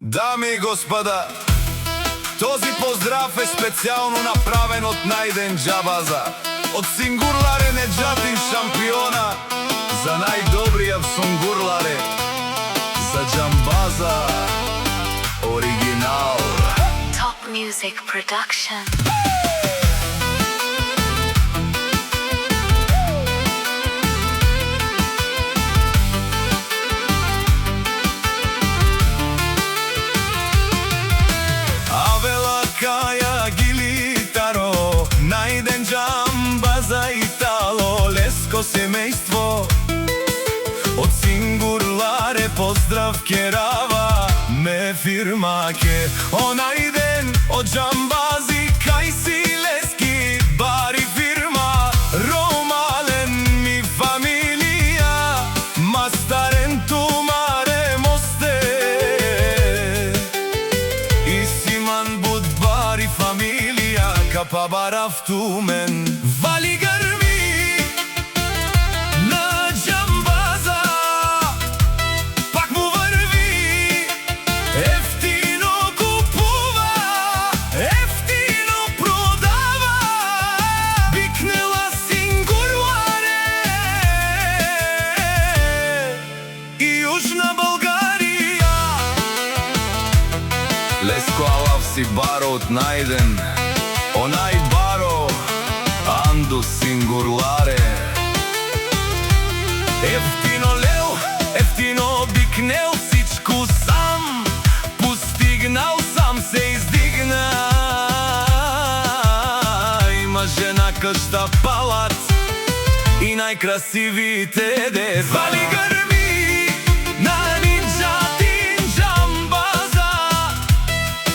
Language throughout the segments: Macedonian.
Дами и господа, този поздрав е специјално направен од Најден Џамбаза, од Сингурларе Неџатин шампиона, за најдобријав сунгурларе, за Џамбаза оригинал. Top Music Production. Најден Џамбаза Итало, леско семејство од Сингурларе, поздрав керава ме фирма ке. О Најден од Џамбази кај си лески бари фирма, ромален ми фамилија, мастарен тумаре мосте, и симан буд бари фамилија, капа барав тумен. Вали грми на Џамбаза, пак му врви, ефтино купува, ефтино продава, викнела Сингурларе и Јужна Българија. Леско алав си баро од Најден, онај баро Анду Сингурларе. Ефтино лел, ефтино бикнел, сичку сам постигнал, сам се издигна. Има жена, къща, палац и најкрасивите деца. Вали грми на Неџатин Џамбаза,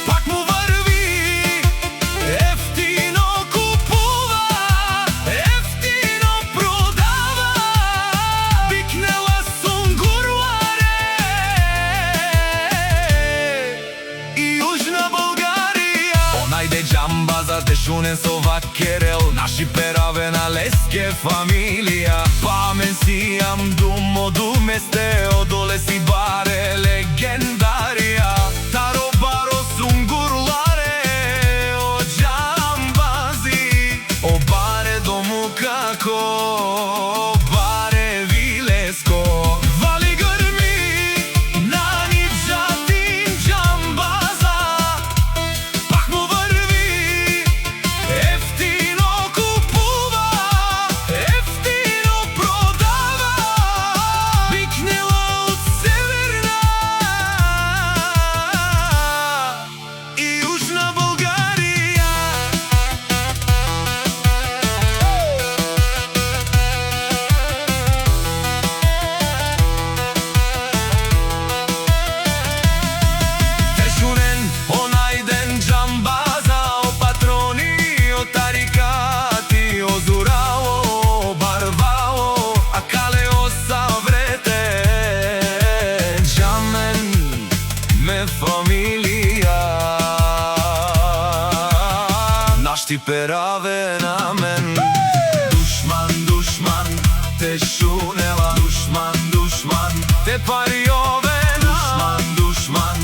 пак му врви, ефтино купува, ефтино продава, викнела Сунгурларе и Јужна Българија. Онајде Џамбаза дешунен со вакерел, наши пераве на леске фамилија. Памен си ам думо думесте, одоле си баре легендарија. Таро баро Сунгурларе од Џамбази, о баре дому како, о баре вилеско. Вали грми на Неџатин Џамбаза, пак му врви, ефтино купува, ефтино продава, викнела од Северна и Јужна Българија. Дешунен о Најден Џамбаза, о патрони, о тарикати, о зурао, о барбао, а кале о саврете, Џамен ме фамилија. Нашти пераве на мен. Душман, душман, те шунела, душман, душман, те пари ове. Душман, душман,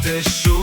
те шунела.